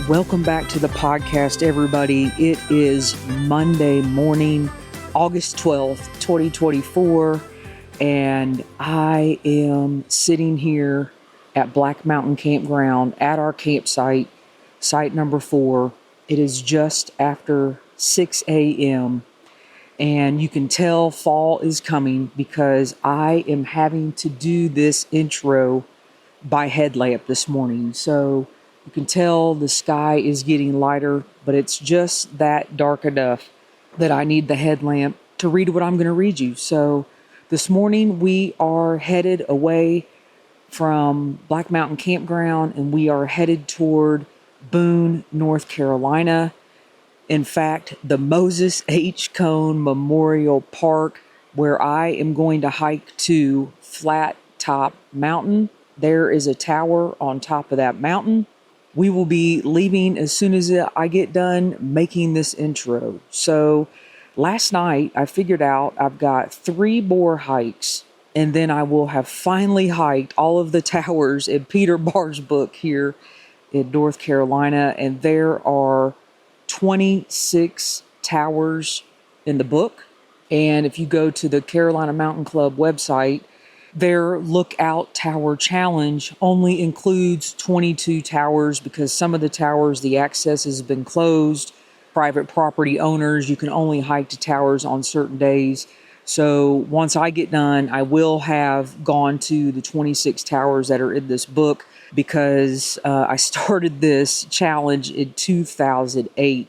Welcome back to the podcast, everybody. It is Monday morning, August 12th, 2024, and I am sitting here at Black Mountain Campground at our campsite, site number 4. It is just after 6 a.m., and you can tell fall is coming because I am having to do this intro by headlamp this morning. So you can tell the sky is getting lighter, but it's just that dark enough that I need the headlamp to read what I'm going to read you. So this morning we are headed away from Black Mountain Campground and we are headed toward Boone, North Carolina. In fact, the Moses H. Cone Memorial Park, where I am going to hike to Flat Top Mountain. There is a tower on top of that mountain. We will be leaving as soon as I get done making this intro. So last night I figured out I've got 3 more hikes, and then I will have finally hiked all of the towers in Peter Barr's book here in North Carolina. And there are 26 towers in the book. And if you go to the Carolina Mountain Club website, their Lookout Tower Challenge only includes 22 towers because some of the towers, the access has been closed. Private property owners, you can only hike to towers on certain days. So once I get done, I will have gone to the 26 towers that are in this book because I started this challenge in 2008.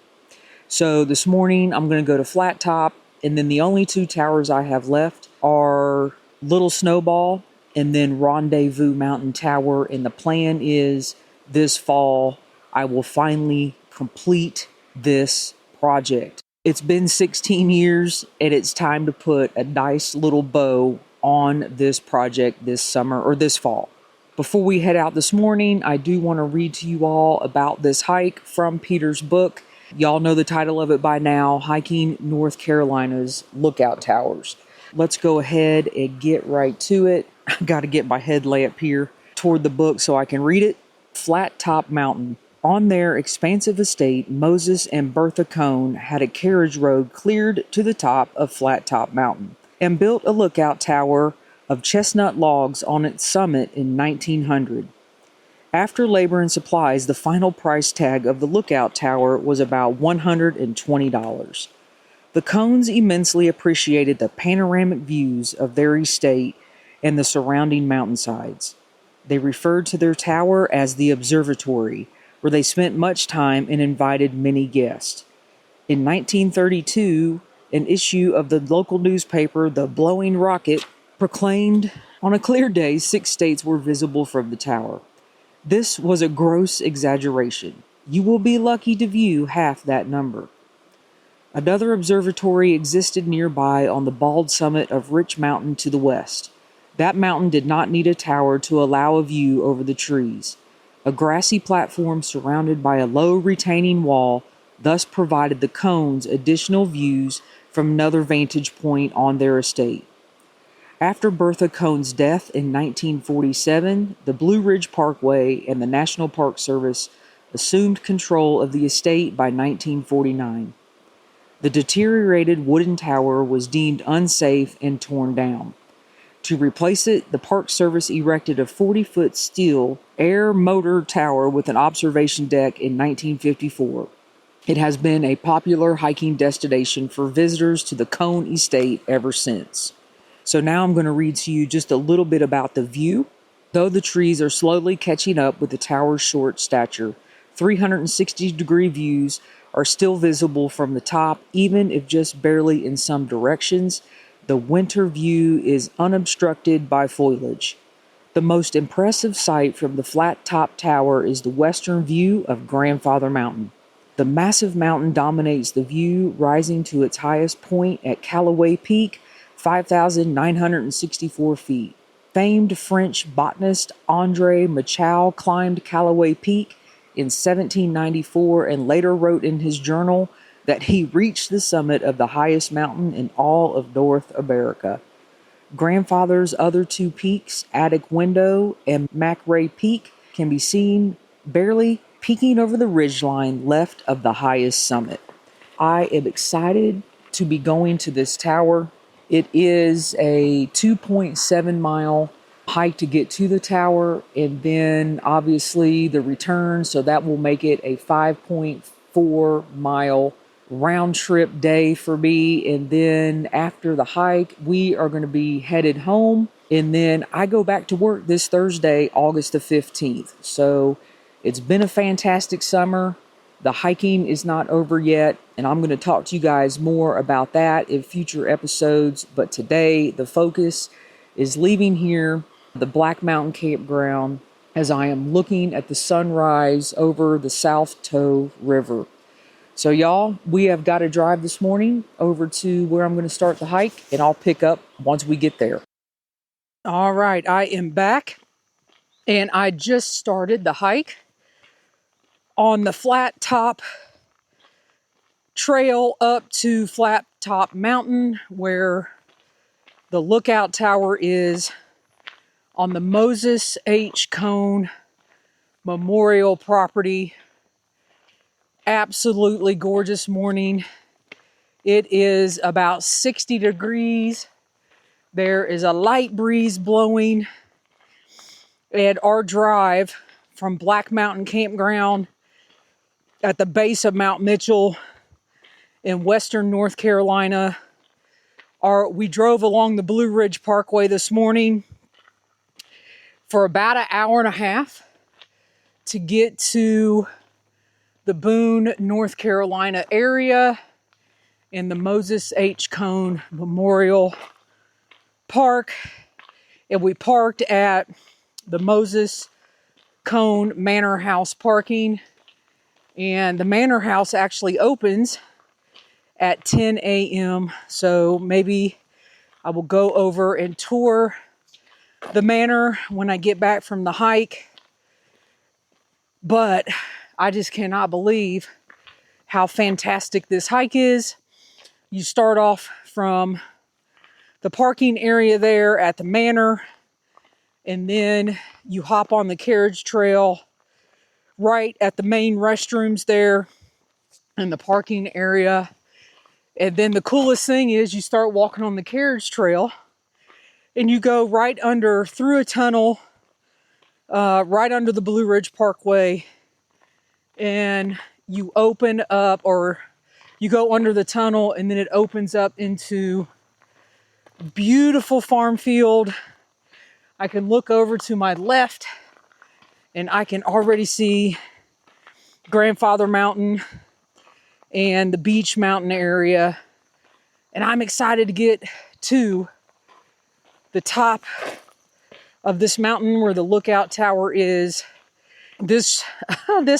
So this morning I'm going to go to Flat Top, and then the only 2 towers I have left are Little Snowball and then Rendezvous Mountain Tower. And the plan is this fall I will finally complete this project. It's been 16 years and it's time to put a nice little bow on this project this summer or this fall. Before we head out this morning, I do want to read to you all about this hike from Peter's book. Y'all know the title of it by now, Hiking North Carolina's Lookout Towers. Let's go ahead and get right to it. I got to get my headlamp here toward the book so I can read it. Flat Top Mountain. On their expansive estate, Moses and Bertha Cone had a carriage road cleared to the top of Flat Top Mountain and built a lookout tower of chestnut logs on its summit in 1900. After labor and supplies, the final price tag of the lookout tower was about $120. The Cones immensely appreciated the panoramic views of their estate and the surrounding mountainsides. They referred to their tower as the observatory, where they spent much time and invited many guests. In 1932, an issue of the local newspaper, The Blowing Rocket, proclaimed on a clear day 6 states were visible from the tower. This was a gross exaggeration. You will be lucky to view half that number. Another observatory existed nearby on the bald summit of Rich Mountain to the west. That mountain did not need a tower to allow a view over the trees. A grassy platform surrounded by a low retaining wall thus provided the Cones additional views from another vantage point on their estate. After Bertha Cone's death in 1947, the Blue Ridge Parkway and the National Park Service assumed control of the estate by 1949. The deteriorated wooden tower was deemed unsafe and torn down. To replace it, the Park Service erected a 40-foot steel air motor tower with an observation deck in 1954. It has been a popular hiking destination for visitors to the Cone Estate ever since. So now I'm going to read to you just a little bit about the view. Though the trees are slowly catching up with the tower's short stature, 360-degree views are still visible from the top, even if just barely in some directions. The winter view is unobstructed by foliage. The most impressive sight from the Flat Top Tower is the western view of Grandfather Mountain. The massive mountain dominates the view, rising to its highest point at Callaway Peak, 5,964 feet. Famed French botanist André Machau climbed Callaway Peak in 1794 and later wrote in his journal that he reached the summit of the highest mountain in all of North America. Grandfather's other 2 peaks, Attic Window and McRae Peak, can be seen barely peeking over the ridgeline left of the highest summit. I am excited to be going to this tower. It is a 2.7 mile hike to get to the tower, and then obviously the return, so that will make it a 5.4 mile round trip day for me. And then after the hike, we are going to be headed home, and then I go back to work this Thursday, August the 15th. So it's been a fantastic summer. The hiking is not over yet, and I'm going to talk to you guys more about that in future episodes. But today, the focus is leaving here, the Black Mountain Campground, as I am looking at the sunrise over the South Toe River. So y'all, we have got to drive this morning over to where I'm going to start the hike, and I'll pick up once we get there. All right, I am back, and I just started the hike on the Flat Top Trail up to Flat Top Mountain, where the lookout tower is on the Moses H. Cone Memorial property. Absolutely gorgeous morning. It is about 60 degrees. There is a light breeze blowing, and our drive from Black Mountain Campground at the base of Mount Mitchell in western North Carolina. We drove along the Blue Ridge Parkway this morning for about an hour and a half to get to the Boone, North Carolina area in the Moses H. Cone Memorial Park. And we parked at the Moses Cone Manor House parking. And the Manor House actually opens at 10 a.m. So maybe I will go over and tour the manor when I get back from the hike. But I just cannot believe how fantastic this hike is. You start off from the parking area there at the manor, and then you hop on the carriage trail right at the main restrooms there in the parking area. And then the coolest thing is you start walking on the carriage trail, and you go right under, through a tunnel, right under the Blue Ridge Parkway, and you open up, or you go under the tunnel, and then it opens up into beautiful farm field. I can look over to my left, and I can already see Grandfather Mountain and the Beach Mountain area. And I'm excited to get to the top of this mountain where the lookout tower is. This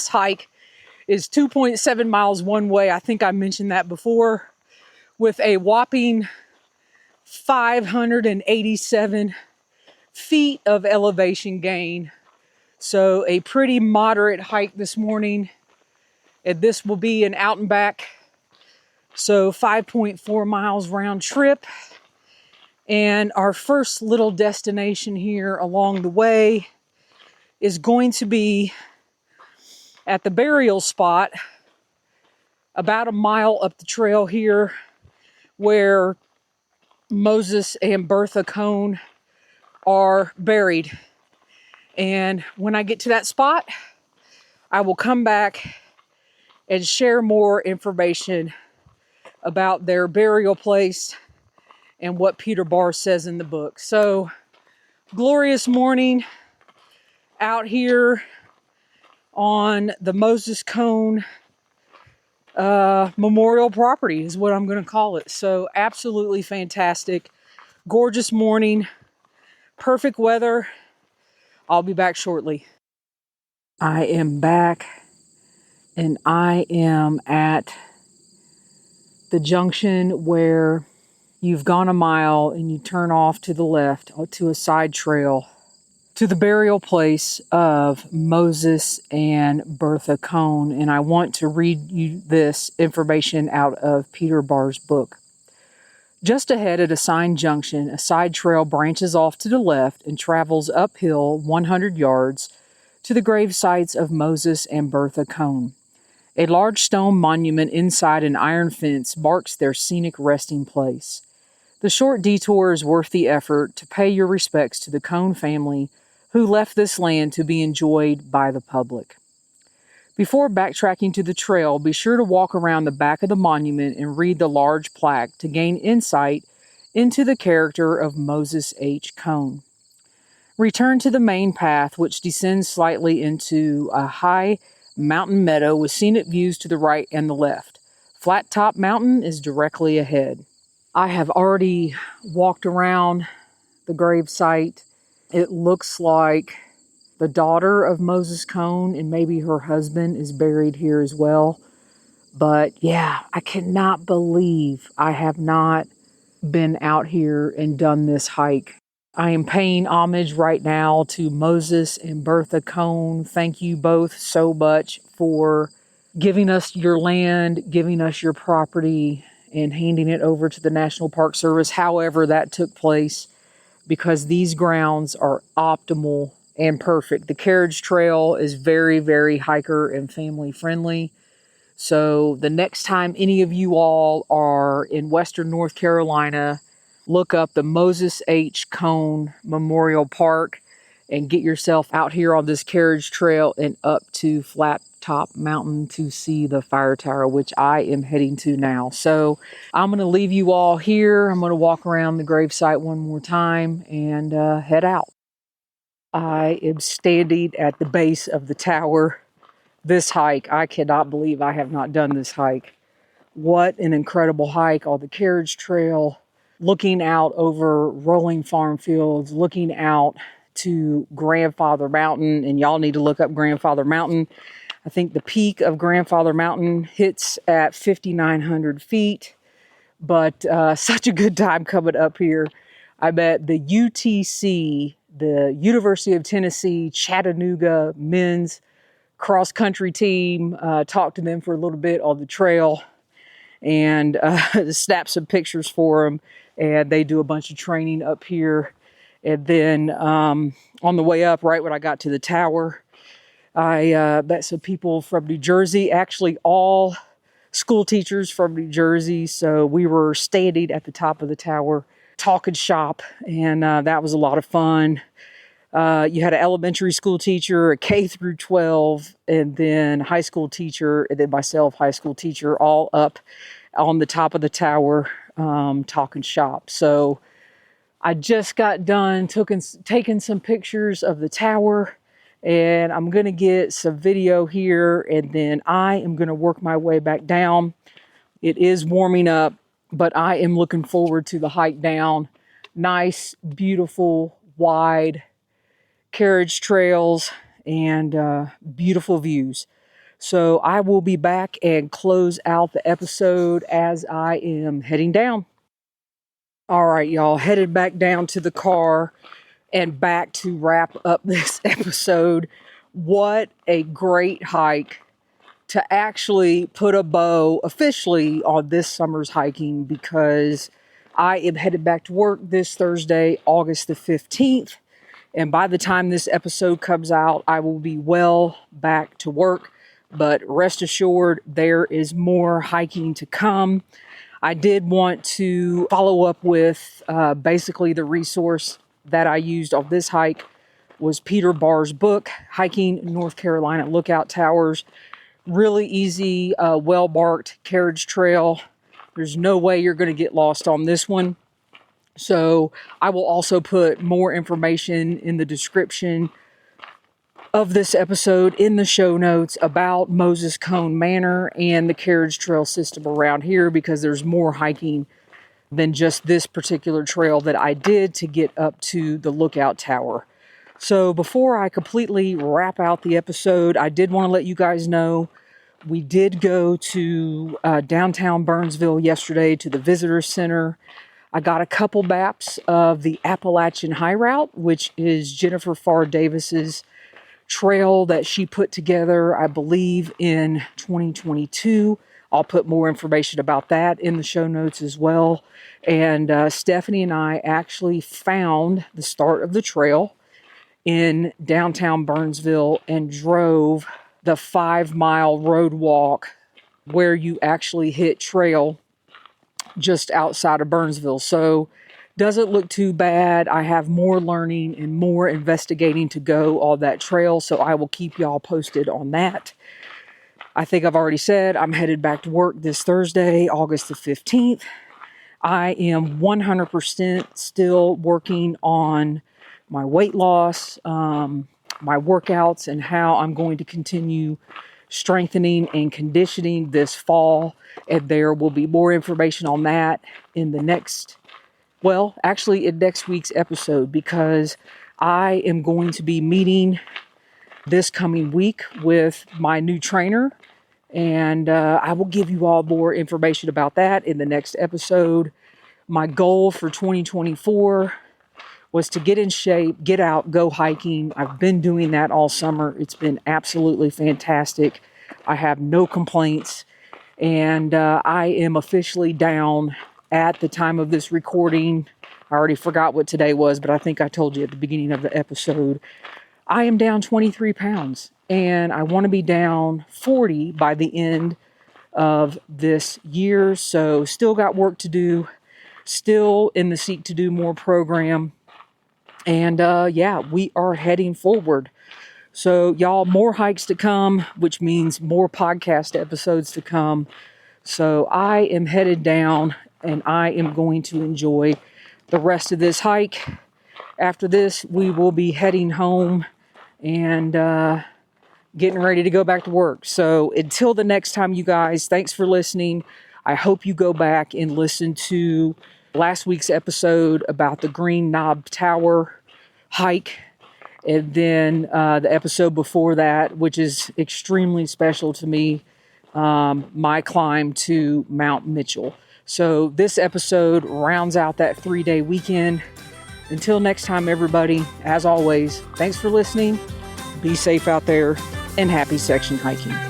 hike is 2.7 miles one way. I think I mentioned that before, with a whopping 587 feet of elevation gain. So a pretty moderate hike this morning. And this will be an out and back. So 5.4 miles round trip. And our first little destination here along the way is going to be at the burial spot about a mile up the trail here, where Moses and Bertha Cone are buried. And when I get to that spot, I will come back and share more information about their burial place and what Peter Barr says in the book. So, glorious morning out here on the Moses Cone memorial property is what I'm going to call it. So, absolutely fantastic. Gorgeous morning. Perfect weather. I'll be back shortly. I am back, and I am at the junction where you've gone a mile and you turn off to the left to a side trail to the burial place of Moses and Bertha Cone. And I want to read you this information out of Peter Barr's book. Just ahead at a signed junction, a side trail branches off to the left and travels uphill 100 yards to the grave sites of Moses and Bertha Cone. A large stone monument inside an iron fence marks their scenic resting place. The short detour is worth the effort to pay your respects to the Cone family who left this land to be enjoyed by the public. Before backtracking to the trail, be sure to walk around the back of the monument and read the large plaque to gain insight into the character of Moses H. Cone. Return to the main path, which descends slightly into a high mountain meadow with scenic views to the right and the left. Flat Top Mountain is directly ahead. I have already walked around the grave site. It looks like the daughter of Moses Cone and maybe her husband is buried here as well. But yeah, I cannot believe I have not been out here and done this hike. I am paying homage right now to Moses and Bertha Cone. Thank you both so much for giving us your land, giving us your property, and handing it over to the National Park Service, however that took place, because these grounds are optimal and perfect. The carriage trail is very, very hiker and family friendly. So the next time any of you all are in Western North Carolina, look up the Moses H. Cone Memorial Park and get yourself out here on this carriage trail and up to Flat Top Mountain to see the fire tower, which I am heading to now. So I'm going to leave you all here. I'm going to walk around the gravesite one more time and head out. I am standing at the base of the tower. This hike, I cannot believe I have not done this hike. What an incredible hike on the carriage trail, looking out over rolling farm fields, looking out to Grandfather Mountain, and y'all need to look up Grandfather Mountain. I think the peak of Grandfather Mountain hits at 5,900 feet, but such a good time coming up here. I bet the UTC, the University of Tennessee, Chattanooga men's cross-country team, talked to them for a little bit on the trail and snap some pictures for them. And they do a bunch of training up here. And then on the way up, right when I got to the tower, I met some people from New Jersey, actually all school teachers from New Jersey. So we were standing at the top of the tower, talking shop, and that was a lot of fun. You had an elementary school teacher, a K through 12, and then high school teacher, and then myself, high school teacher, all up on the top of the tower talking shop. So I just got done taking some pictures of the tower, and I'm going to get some video here, and then I am going to work my way back down. It is warming up, but I am looking forward to the hike down. Nice, beautiful, wide carriage trails and beautiful views. So I will be back and close out the episode as I am heading down. All right, y'all, headed back down to the car and back to wrap up this episode. What a great hike to actually put a bow officially on this summer's hiking, because I am headed back to work this Thursday, August the 15th. And by the time this episode comes out, I will be well back to work. But rest assured, there is more hiking to come. I did want to follow up with basically the resource that I used on this hike was Peter Barr's book, Hiking North Carolina Lookout Towers. Really easy, well-marked carriage trail. There's no way you're going to get lost on this one. So I will also put more information in the description of this episode in the show notes about Moses Cone Manor and the carriage trail system around here, because there's more hiking than just this particular trail that I did to get up to the lookout tower. So before I completely wrap out the episode, I did want to let you guys know we did go to downtown Burnsville yesterday to the visitor center. I got a couple maps of the Appalachian High Route, which is Jennifer Farr Davis's trail that she put together, I believe, in 2022. I'll put more information about that in the show notes as well. And Stephanie and I actually found the start of the trail. in downtown Burnsville and drove the 5-mile road walk where you actually hit trail just outside of Burnsville. So doesn't look too bad. I have more learning and more investigating to go on that trail, so I will keep y'all posted on that. I think I've already said I'm headed back to work this Thursday, August the 15th. I am 100% still working on my weight loss, my workouts, and how I'm going to continue strengthening and conditioning this fall. And there will be more information on that in the next week's episode, because I am going to be meeting this coming week with my new trainer, and I will give you all more information about that in the next episode. My goal for 2024 was to get in shape, get out, go hiking. I've been doing that all summer. It's been absolutely fantastic. I have no complaints, and I am officially down at the time of this recording. I already forgot what today was, but I think I told you at the beginning of the episode. I am down 23 pounds, and I want to be down 40 by the end of this year. So still got work to do, still in the Seek to Do More program. And we are heading forward. So y'all, more hikes to come, which means more podcast episodes to come. So I am headed down, and I am going to enjoy the rest of this hike. After this, we will be heading home and getting ready to go back to work. So until the next time, you guys, thanks for listening. I hope you go back and listen to last week's episode about the Green Knob Tower hike, and then the episode before that, which is extremely special to me, my climb to Mount Mitchell. So this episode rounds out that 3-day weekend. Until next time, everybody, as always, thanks for listening. Be safe out there, and happy section hiking.